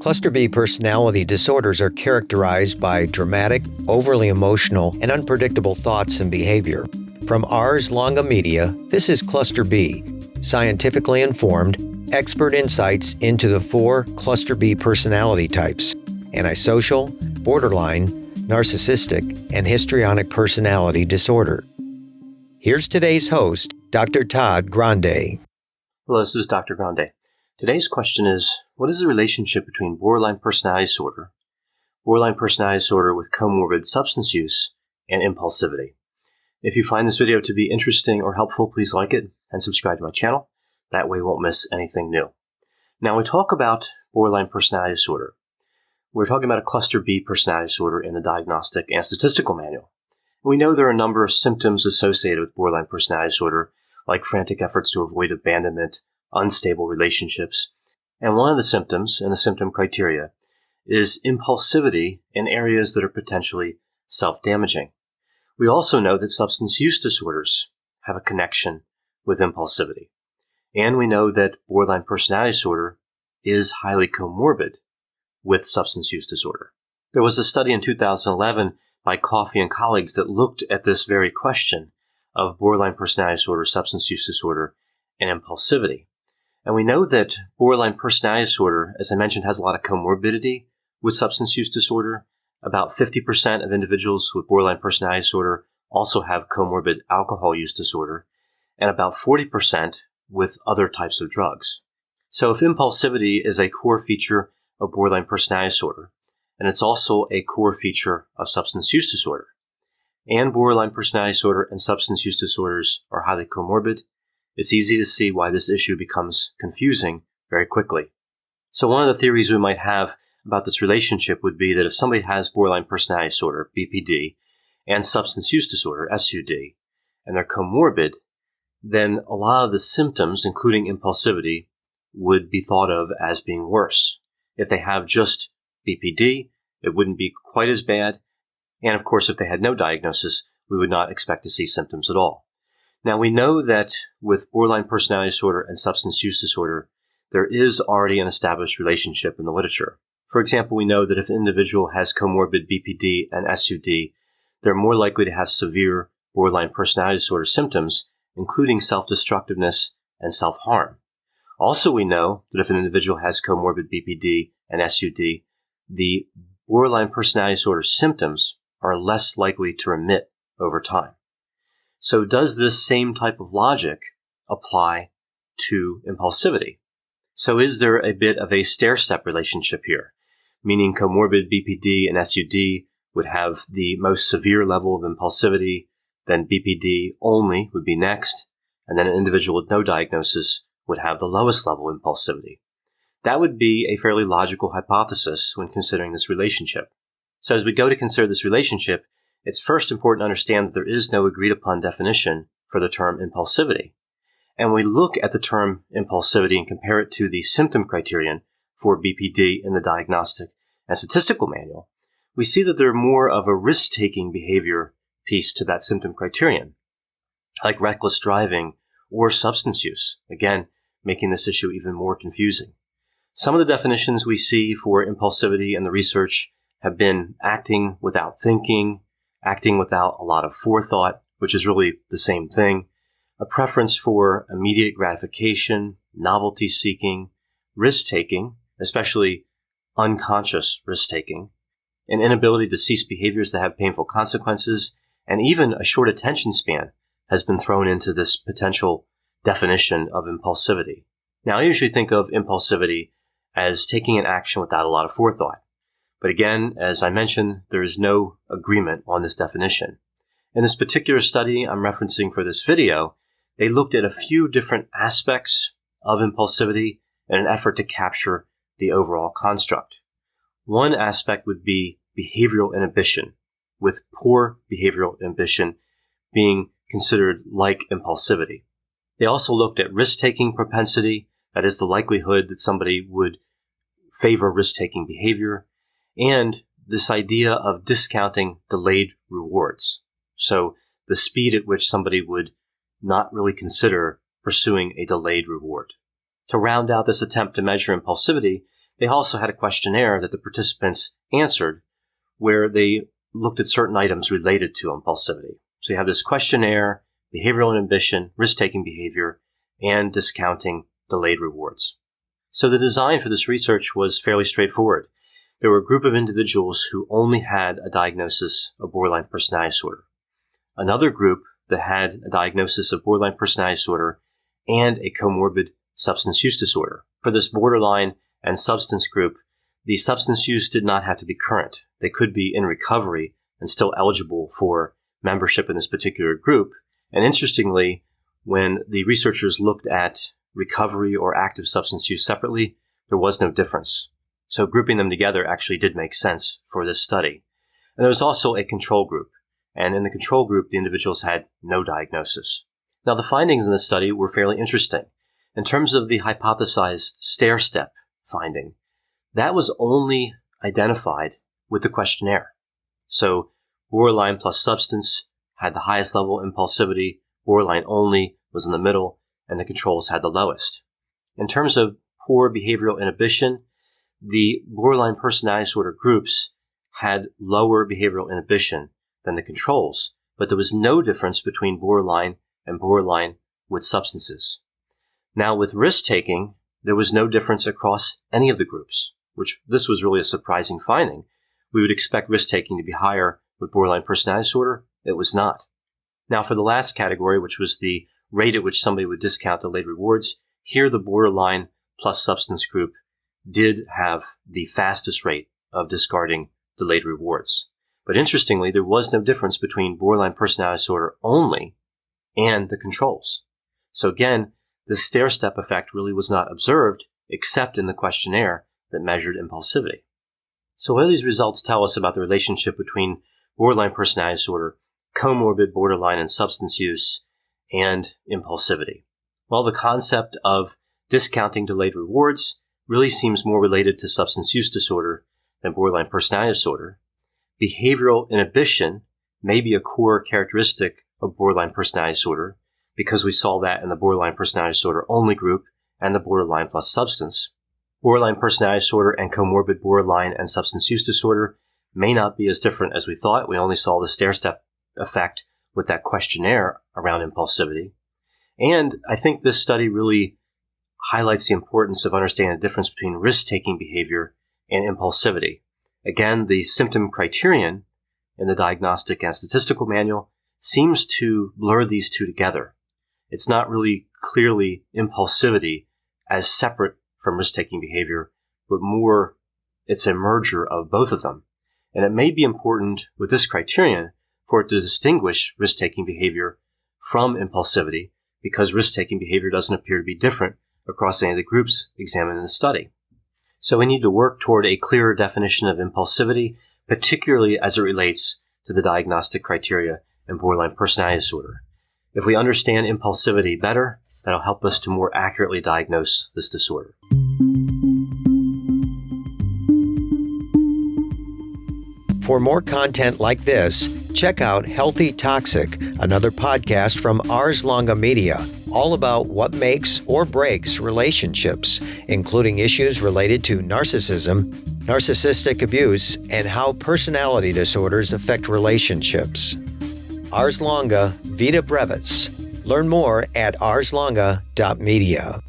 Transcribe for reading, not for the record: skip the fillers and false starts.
Cluster B personality disorders are characterized by dramatic, overly emotional, and unpredictable thoughts and behavior. From Ars Longa Media, this is Cluster B, scientifically informed, expert insights into the 4 Cluster B personality types: antisocial, borderline, narcissistic, and histrionic personality disorder. Here's today's host, Dr. Todd Grande. Hello, this is Dr. Grande. Today's question is, what is the relationship between borderline personality disorder with comorbid substance use, and impulsivity? If you find this video to be interesting or helpful, please like it and subscribe to my channel. That way you won't miss anything new. Now, we talk about borderline personality disorder. We're talking about a cluster B personality disorder in the Diagnostic and Statistical Manual. We know there are a number of symptoms associated with borderline personality disorder, like frantic efforts to avoid abandonment, unstable relationships. And one of the symptoms in the symptom criteria is impulsivity in areas that are potentially self-damaging. We also know that substance use disorders have a connection with impulsivity. And we know that borderline personality disorder is highly comorbid with substance use disorder. There was a study in 2011 by Coffey and colleagues that looked at this very question of borderline personality disorder, substance use disorder, and impulsivity. And we know that borderline personality disorder, as I mentioned, has a lot of comorbidity with substance use disorder. About 50% of individuals with borderline personality disorder also have comorbid alcohol use disorder, and about 40% with other types of drugs. So if impulsivity is a core feature of borderline personality disorder, and it's also a core feature of substance use disorder, and borderline personality disorder and substance use disorders are highly comorbid, it's easy to see why this issue becomes confusing very quickly. So one of the theories we might have about this relationship would be that if somebody has borderline personality disorder, BPD, and substance use disorder, SUD, and they're comorbid, then a lot of the symptoms, including impulsivity, would be thought of as being worse. If they have just BPD, it wouldn't be quite as bad. And of course, if they had no diagnosis, we would not expect to see symptoms at all. Now, we know that with borderline personality disorder and substance use disorder, there is already an established relationship in the literature. For example, we know that if an individual has comorbid BPD and SUD, they're more likely to have severe borderline personality disorder symptoms, including self-destructiveness and self-harm. Also, we know that if an individual has comorbid BPD and SUD, the borderline personality disorder symptoms are less likely to remit over time. So does this same type of logic apply to impulsivity? So is there a bit of a stair-step relationship here, meaning comorbid BPD and SUD would have the most severe level of impulsivity, then BPD only would be next, and then an individual with no diagnosis would have the lowest level of impulsivity? That would be a fairly logical hypothesis when considering this relationship. So as we go to consider this relationship, it's first important to understand that there is no agreed upon definition for the term impulsivity. And we look at the term impulsivity and compare it to the symptom criterion for BPD in the Diagnostic and Statistical Manual. We see that there's more of a risk-taking behavior piece to that symptom criterion, like reckless driving or substance use, again, making this issue even more confusing. Some of the definitions we see for impulsivity in the research have been acting without thinking, acting without a lot of forethought, which is really the same thing, a preference for immediate gratification, novelty seeking, risk-taking, especially unconscious risk-taking, an inability to cease behaviors that have painful consequences, and even a short attention span has been thrown into this potential definition of impulsivity. Now, I usually think of impulsivity as taking an action without a lot of forethought. But again, as I mentioned, there is no agreement on this definition. In this particular study I'm referencing for this video, they looked at a few different aspects of impulsivity in an effort to capture the overall construct. One aspect would be behavioral inhibition, with poor behavioral inhibition being considered like impulsivity. They also looked at risk-taking propensity, that is the likelihood that somebody would favor risk-taking behavior, and this idea of discounting delayed rewards. So the speed at which somebody would not really consider pursuing a delayed reward. To round out this attempt to measure impulsivity, They also had a questionnaire that the participants answered where they looked at certain items related to impulsivity. So you have this questionnaire, behavioral inhibition, risk-taking behavior, and discounting delayed rewards. So the design for this research was fairly straightforward. There were a group of individuals who only had a diagnosis of borderline personality disorder. Another group that had a diagnosis of borderline personality disorder and a comorbid substance use disorder. For this borderline and substance group, the substance use did not have to be current. They could be in recovery and still eligible for membership in this particular group. And interestingly, when the researchers looked at recovery or active substance use separately, there was no difference. So grouping them together actually did make sense for this study. And there was also a control group. And in the control group, the individuals had no diagnosis. Now, the findings in this study were fairly interesting. In terms of the hypothesized stair-step finding, that was only identified with the questionnaire. So borderline plus substance had the highest level of impulsivity, borderline only was in the middle, and the controls had the lowest. In terms of poor behavioral inhibition, the borderline personality disorder groups had lower behavioral inhibition than the controls, but there was no difference between borderline and borderline with substances. Now, with risk-taking, there was no difference across any of the groups, which this was really a surprising finding. We would expect risk-taking to be higher with borderline personality disorder. It was not. Now, for the last category, which was the rate at which somebody would discount delayed rewards, here the borderline plus substance group did have the fastest rate of discarding delayed rewards. But interestingly, there was no difference between borderline personality disorder only and the controls. So again, the stair-step effect really was not observed except in the questionnaire that measured impulsivity. So what do these results tell us about the relationship between borderline personality disorder, comorbid borderline and substance use, and impulsivity? Well, the concept of discounting delayed rewards really seems more related to substance use disorder than borderline personality disorder. Behavioral inhibition may be a core characteristic of borderline personality disorder because we saw that in the borderline personality disorder only group and the borderline plus substance. Borderline personality disorder and comorbid borderline and substance use disorder may not be as different as we thought. We only saw the stair-step effect with that questionnaire around impulsivity. And I think this study really highlights the importance of understanding the difference between risk-taking behavior and impulsivity. Again, the symptom criterion in the Diagnostic and Statistical Manual seems to blur these two together. It's not really clearly impulsivity as separate from risk-taking behavior, but more it's a merger of both of them. And it may be important with this criterion for it to distinguish risk-taking behavior from impulsivity because risk-taking behavior doesn't appear to be different across any of the groups examined in the study. So we need to work toward a clearer definition of impulsivity, particularly as it relates to the diagnostic criteria in borderline personality disorder. If we understand impulsivity better, that'll help us to more accurately diagnose this disorder. For more content like this, check out Healthy Toxic, another podcast from Ars Longa Media, all about what makes or breaks relationships, including issues related to narcissism, narcissistic abuse, and how personality disorders affect relationships. Ars Longa Vita Brevis. Learn more at arslonga.media.